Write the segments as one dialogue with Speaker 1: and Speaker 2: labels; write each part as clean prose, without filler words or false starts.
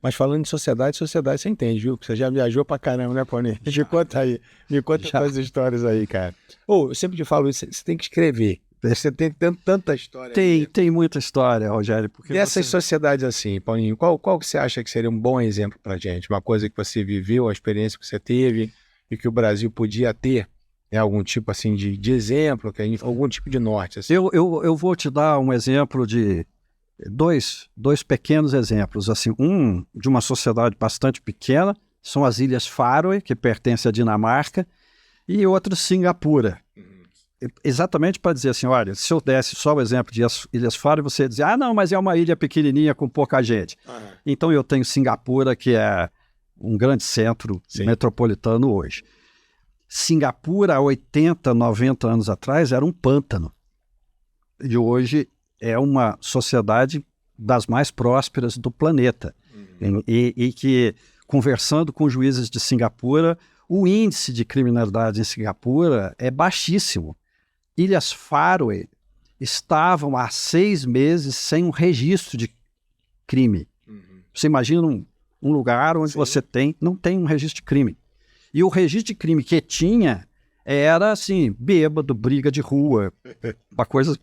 Speaker 1: Mas falando de sociedade você entende, viu? Você já viajou pra caramba, né, Paulinho? Me conta aí. Me conta suas histórias aí, cara. Eu sempre te falo isso, você tem que escrever. Você tem tanta história.
Speaker 2: Tem muita história, Rogério. Porque
Speaker 1: dessas sociedades assim, Paulinho, qual que você acha que seria um bom exemplo pra gente? Uma coisa que você viveu, a experiência que você teve e que o Brasil podia ter, né? Algum tipo assim de exemplo, algum tipo de norte. Assim.
Speaker 2: Eu vou te dar um exemplo de dois pequenos exemplos. Assim, um de uma sociedade bastante pequena, são as Ilhas Faroe, que pertencem à Dinamarca, e outro Singapura. Exatamente para dizer assim, olha, se eu desse só o exemplo de Ilhas Faroe, você ia dizer, não, mas é uma ilha pequenininha com pouca gente. Então eu tenho Singapura, que é um grande centro metropolitano hoje. Singapura, há 80, 90 anos atrás, era um pântano. E hoje é uma sociedade das mais prósperas do planeta. E que, conversando com juízes de Singapura, o índice de criminalidade em Singapura é baixíssimo. Ilhas Faroe estavam há 6 meses sem um registro de crime. Você imagina um lugar onde você não tem um registro de crime. E o registro de crime que tinha era, assim, bêbado, briga de rua, uma coisa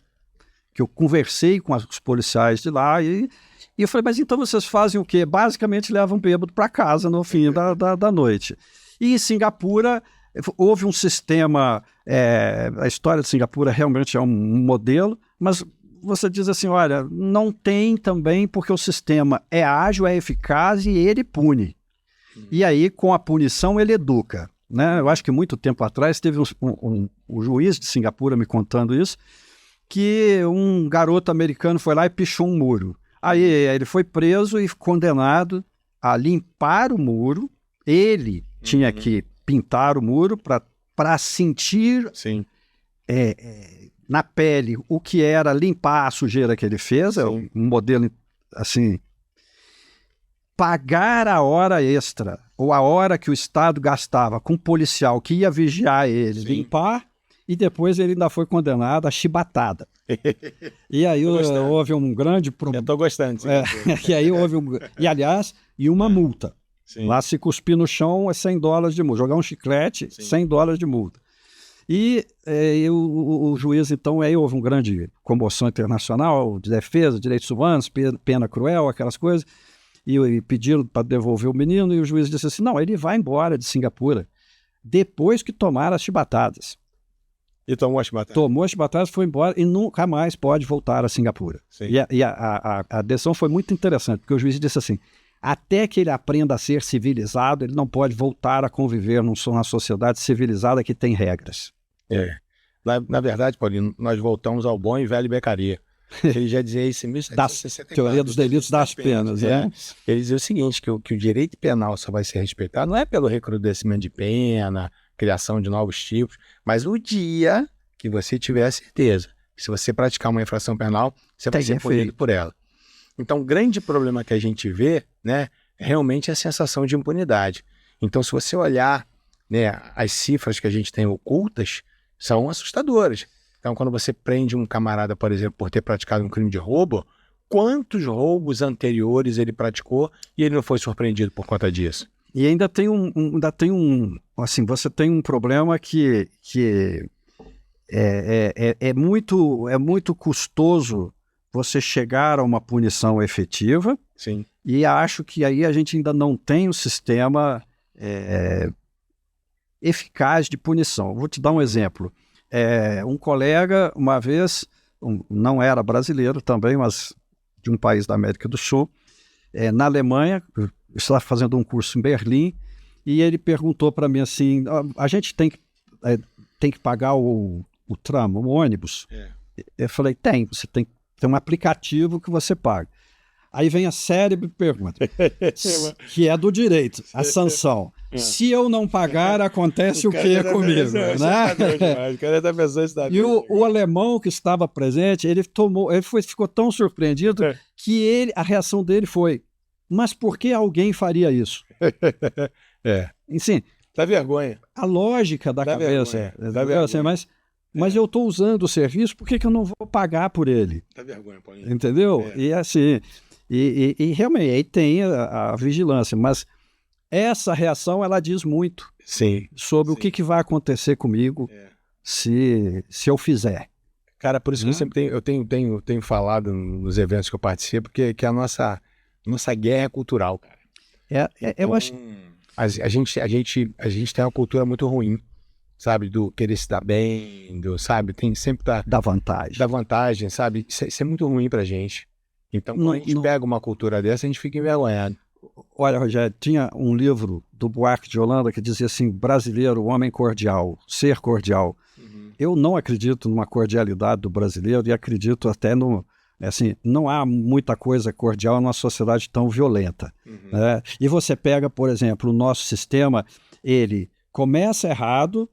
Speaker 2: que eu conversei com os policiais de lá e eu falei, mas então vocês fazem o quê? Basicamente levam bêbado para casa no fim da noite. E em Singapura houve um sistema, a história de Singapura realmente é um modelo, mas você diz assim, olha, não tem também porque o sistema é ágil, é eficaz e ele pune. E aí, com a punição, ele educa. Né? Eu acho que muito tempo atrás teve um juiz de Singapura me contando isso, que um garoto americano foi lá e pichou um muro. Aí ele foi preso e condenado a limpar o muro. Ele tinha que pintar o muro para sentir na pele o que era limpar a sujeira que ele fez. É um modelo assim. Pagar a hora extra, ou a hora que o Estado gastava com um policial que ia vigiar ele, limpar, e depois ele ainda foi condenado a chibatada. E aí houve um grande problema.
Speaker 1: Eu tô gostando.
Speaker 2: E aí houve uma multa. Lá se cuspir no chão é $100 de multa. Jogar um chiclete, $100 de multa. E o juiz, então, aí houve uma grande comoção internacional de defesa, direitos humanos, pena cruel, aquelas coisas. E pediram para devolver o menino, e o juiz disse assim, não, ele vai embora de Singapura, depois que tomar as chibatadas.
Speaker 1: E tomou as chibatadas?
Speaker 2: Tomou as chibatadas, foi embora e nunca mais pode voltar a Singapura. E a decisão foi muito interessante, porque o juiz disse assim, até que ele aprenda a ser civilizado, ele não pode voltar a conviver numa sociedade civilizada que tem regras.
Speaker 1: Na verdade, Paulinho, nós voltamos ao bom e velho Beccaria. Ele já dizia isso em 1764.
Speaker 2: Teoria dos delitos das penas.
Speaker 1: Ele dizia o seguinte, que o direito penal só vai ser respeitado não é pelo recrudescimento de pena, criação de novos tipos, mas o dia que você tiver a certeza que se você praticar uma infração penal, você vai ser punido por ela. Então, o grande problema que a gente vê, né, realmente é a sensação de impunidade. Então, se você olhar, né, as cifras que a gente tem ocultas, são assustadoras. Então, quando você prende um camarada, por exemplo, por ter praticado um crime de roubo, quantos roubos anteriores ele praticou e ele não foi surpreendido por conta disso?
Speaker 2: E ainda tem assim, você tem um problema que é muito custoso você chegar a uma punição efetiva. E acho que aí a gente ainda não tem um sistema eficaz de punição. Vou te dar um exemplo. Um colega, uma vez, não era brasileiro também, mas de um país da América do Sul, na Alemanha, eu estava fazendo um curso em Berlim, e ele perguntou para mim assim, a gente tem que pagar o tram, o ônibus? Eu falei, você tem um aplicativo que você paga. Aí vem a cérebro e pergunta, que é do direito, a sanção. Se eu não pagar, acontece o que comigo? E o alemão que estava presente, ele ficou tão surpreendido que a reação dele foi, mas por que alguém faria isso? Assim,
Speaker 1: dá vergonha.
Speaker 2: A lógica da cabeça. Mas eu estou usando o serviço, por que eu não vou pagar por ele?
Speaker 1: Dá vergonha, Paulinho.
Speaker 2: Entendeu? E assim... E realmente aí tem a vigilância, mas essa reação ela diz muito
Speaker 1: Sim.
Speaker 2: sobre o que vai acontecer comigo se eu fizer.
Speaker 1: Cara, por isso que eu sempre tenho falado nos eventos que eu participo, que a nossa guerra é cultural, cara.
Speaker 2: Eu acho.
Speaker 1: A gente tem uma cultura muito ruim, sabe? Do querer se dar bem, sabe? Tem sempre
Speaker 2: Da vantagem.
Speaker 1: Da vantagem, sabe? Isso é muito ruim pra gente. Então, quando a gente pega uma cultura dessa, a gente fica envergonhado.
Speaker 2: Olha, Rogério, tinha um livro do Buarque de Holanda que dizia assim, brasileiro, homem cordial, ser cordial. Eu não acredito numa cordialidade do brasileiro e acredito até assim, não há muita coisa cordial numa sociedade tão violenta. Né? E você pega, por exemplo, o nosso sistema, ele começa errado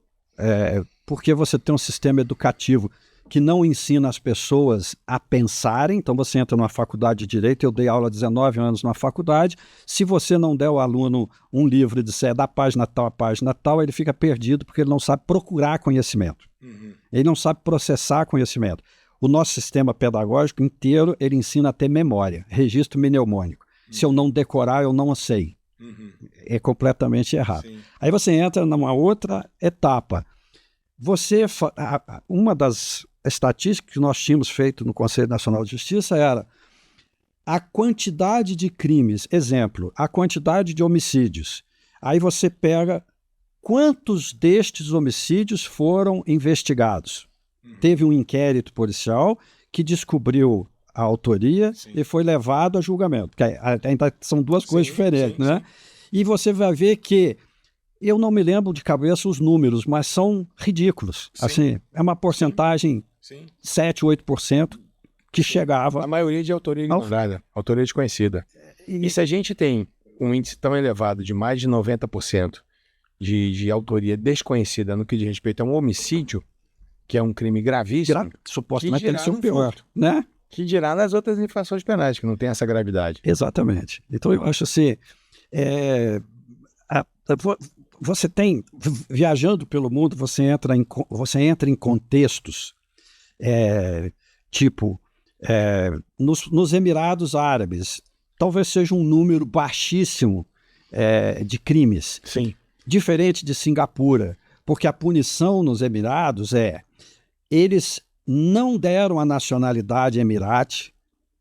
Speaker 2: porque você tem um sistema educativo que não ensina as pessoas a pensarem. Então você entra numa faculdade de Direito, eu dei aula há 19 anos numa faculdade, se você não der ao aluno um livro e disser da página tal a página tal, ele fica perdido porque ele não sabe procurar conhecimento. Ele não sabe processar conhecimento. O nosso sistema pedagógico inteiro, ele ensina a ter memória, registro mnemônico. Se eu não decorar, eu não sei. É completamente errado. Sim. Aí você entra numa outra etapa. Uma das estatísticas que nós tínhamos feito no Conselho Nacional de Justiça era a quantidade de crimes, exemplo, a quantidade de homicídios. Aí você pega quantos destes homicídios foram investigados. Teve um inquérito policial que descobriu a autoria e foi levado a julgamento. Porque ainda são duas coisas diferentes, né? Sim. E você vai ver que eu não me lembro de cabeça os números, mas são ridículos. Sim. Assim, é uma porcentagem 7, 8% que chegava...
Speaker 1: A maioria de autoria ignorada, autoria desconhecida. E se a gente tem um índice tão elevado de mais de 90% de autoria desconhecida no que diz respeito a um homicídio, que é um crime gravíssimo,
Speaker 2: supostamente tem que ser o pior, né?
Speaker 1: Que dirá nas outras infrações penais, que não tem essa gravidade.
Speaker 2: Exatamente. Então eu acho assim, você tem, viajando pelo mundo, você entra em contextos, nos Emirados Árabes, talvez seja um número baixíssimo de crimes.
Speaker 1: Sim.
Speaker 2: Diferente de Singapura, porque a punição nos Emirados eles não deram a nacionalidade emirate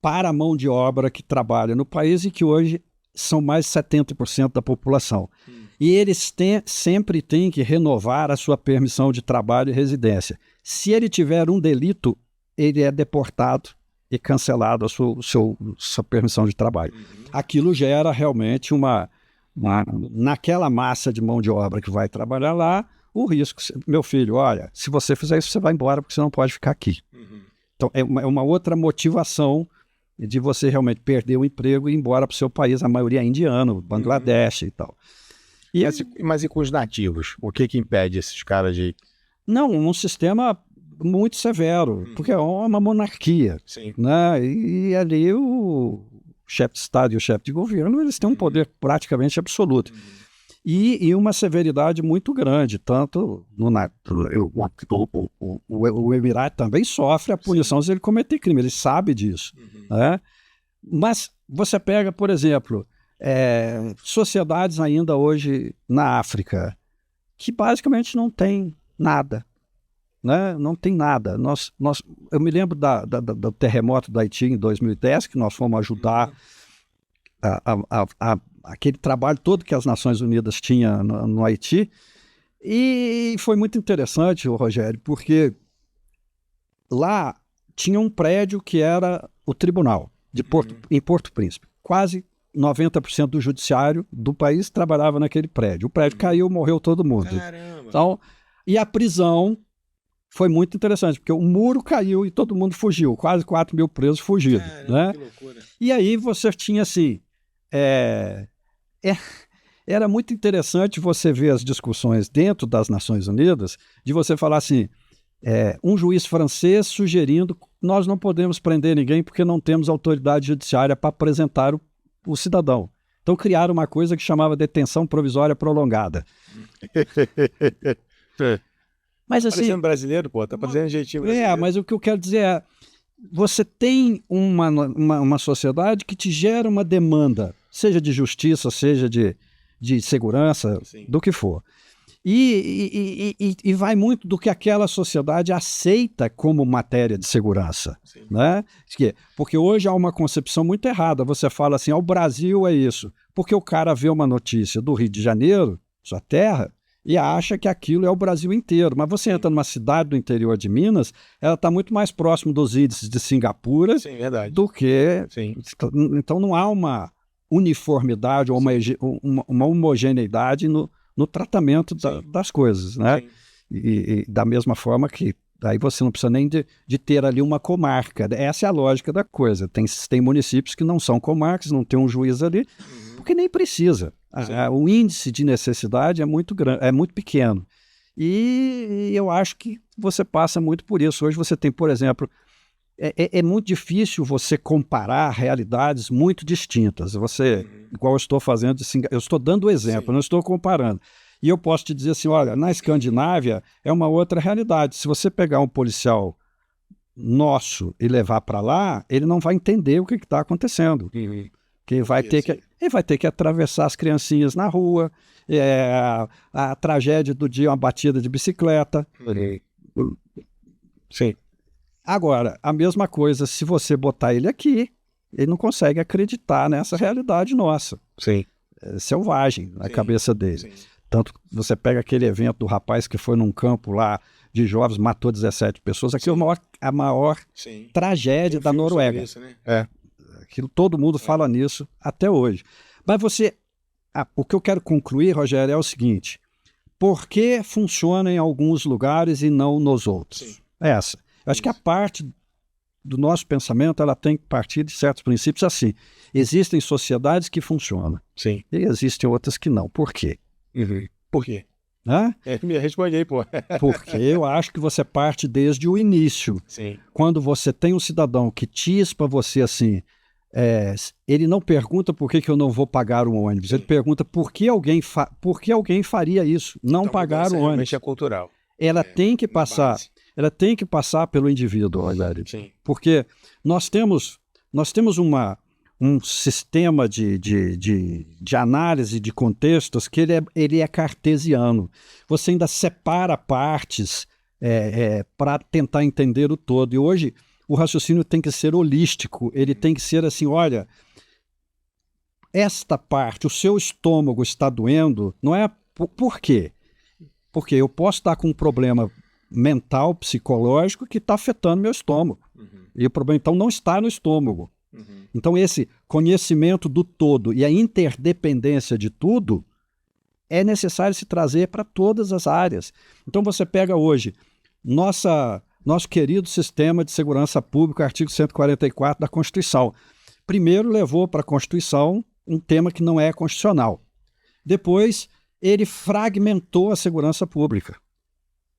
Speaker 2: para a mão de obra que trabalha no país e que hoje são mais de 70% da população. E eles sempre têm que renovar a sua permissão de trabalho e residência. Se ele tiver um delito, ele é deportado e cancelado a sua permissão de trabalho. Aquilo gera realmente naquela massa de mão de obra que vai trabalhar lá, o risco, meu filho, olha, se você fizer isso, você vai embora porque você não pode ficar aqui. Então, é uma outra motivação de você realmente perder o emprego e ir embora para o seu país, a maioria é indiano, Bangladesh e tal.
Speaker 1: Mas e com os nativos? O que impede esses caras de...
Speaker 2: Não, um sistema muito severo, porque é uma monarquia.
Speaker 1: Sim.
Speaker 2: Né? E ali o chefe de Estado e o chefe de governo, eles têm um poder praticamente absoluto. E uma severidade muito grande, tanto o Emirato também sofre a punição se ele cometer crime, ele sabe disso. Né? Mas você pega, por exemplo, sociedades ainda hoje na África, que basicamente não tem nada. Né? Não tem nada. Eu me lembro do terremoto da Haiti em 2010, que nós fomos ajudar aquele trabalho todo que as Nações Unidas tinham no Haiti, e foi muito interessante, Rogério, porque lá tinha um prédio que era o tribunal em Porto Príncipe. Quase 90% do judiciário do país trabalhava naquele prédio. O prédio caiu, morreu todo mundo.
Speaker 1: Caramba.
Speaker 2: Então, e a prisão foi muito interessante, porque o muro caiu e todo mundo fugiu. Quase 4 mil presos fugiram.
Speaker 1: Caramba,
Speaker 2: né?
Speaker 1: Que loucura.
Speaker 2: E aí você tinha assim... Era muito interessante você ver as discussões dentro das Nações Unidas, de você falar assim, um juiz francês sugerindo nós não podemos prender ninguém porque não temos autoridade judiciária para apresentar o cidadão. Então criaram uma coisa que chamava detenção provisória prolongada. Mas assim...
Speaker 1: Parecendo brasileiro, pô, tá fazendo jeitinho brasileiro.
Speaker 2: Mas o que eu quero dizer você tem uma sociedade que te gera uma demanda, seja de justiça, seja de segurança,
Speaker 1: Sim.
Speaker 2: do que for. E vai muito do que aquela sociedade aceita como matéria de segurança.
Speaker 1: Sim.
Speaker 2: Né? Porque hoje há uma concepção muito errada. Você fala assim, o Brasil é isso. Porque o cara vê uma notícia do Rio de Janeiro, sua terra, e acha que aquilo é o Brasil inteiro. Mas você entra numa cidade do interior de Minas, ela está muito mais próximo dos índices de Singapura.
Speaker 1: Sim, verdade.
Speaker 2: Do que...
Speaker 1: Sim.
Speaker 2: Então não há uma uniformidade ou uma homogeneidade no tratamento das coisas, né? E da mesma forma que aí você não precisa nem de ter ali uma comarca. Essa é a lógica da coisa. Tem municípios que não são comarcas, não tem um juiz ali, porque nem precisa. O índice de necessidade é muito grande, é muito pequeno. E eu acho que você passa muito por isso. Hoje você tem, por exemplo, é muito difícil você comparar realidades muito distintas. Igual eu estou fazendo, eu estou dando o exemplo, não estou comparando. E eu posso te dizer assim, olha, na Escandinávia é uma outra realidade. Se você pegar um policial nosso e levar para lá, ele não vai entender o que está acontecendo. Que ele vai ter que atravessar as criancinhas na rua, a tragédia do dia, uma batida de bicicleta.
Speaker 1: Sim.
Speaker 2: Agora, a mesma coisa, se você botar ele aqui, ele não consegue acreditar nessa realidade nossa.
Speaker 1: Sim.
Speaker 2: É selvagem na cabeça dele.
Speaker 1: Sim.
Speaker 2: Tanto que você pega aquele evento do rapaz que foi num campo lá de jovens, matou 17 pessoas, aquilo é a maior tragédia da Noruega.
Speaker 1: Isso, né?
Speaker 2: Aquilo, todo mundo fala nisso até hoje. Mas o que eu quero concluir, Rogério, é o seguinte: por que funciona em alguns lugares e não nos outros? Essa. Eu acho que a parte do nosso pensamento, ela tem que partir de certos princípios assim. Existem sociedades que funcionam.
Speaker 1: Sim.
Speaker 2: E existem outras que não. Por quê?
Speaker 1: Por quê? Me responde aí, pô.
Speaker 2: Porque eu acho que você parte desde o início.
Speaker 1: Sim.
Speaker 2: Quando você tem um cidadão que diz para você assim, ele não pergunta por que eu não vou pagar o ônibus, ele pergunta por que alguém faria isso, não então, pagar o ônibus.
Speaker 1: Realmente é cultural.
Speaker 2: Ela tem que passar pelo indivíduo, Rogério. Porque nós temos um sistema de análise de contextos que ele é cartesiano. Você ainda separa partes para tentar entender o todo. E hoje o raciocínio tem que ser holístico. Ele tem que ser assim, olha, esta parte, o seu estômago está doendo, não é por quê? Porque eu posso estar com um problema mental, psicológico, que está afetando meu estômago. E o problema, então, não está no estômago. Então, esse conhecimento do todo e a interdependência de tudo é necessário se trazer para todas as áreas. Então, você pega hoje nosso querido sistema de segurança pública, artigo 144 da Constituição. Primeiro, levou para a Constituição um tema que não é constitucional. Depois, ele fragmentou a segurança pública.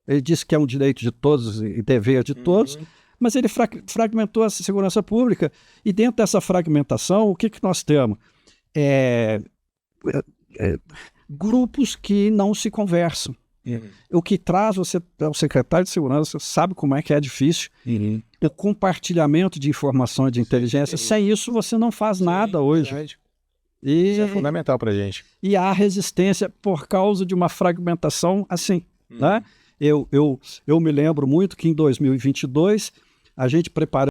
Speaker 2: Ele disse que é um direito de todos e dever de todos, mas ele fragmentou a segurança pública. E dentro dessa fragmentação, o que nós temos? Grupos que não se conversam. O que traz você, o secretário de segurança, sabe como é que é difícil. O compartilhamento de informação e de inteligência, sem isso você não faz nada hoje.
Speaker 1: Verdade. Isso é fundamental para a gente.
Speaker 2: E há resistência por causa de uma fragmentação assim. Né? Eu me lembro muito que em 2022 a gente preparou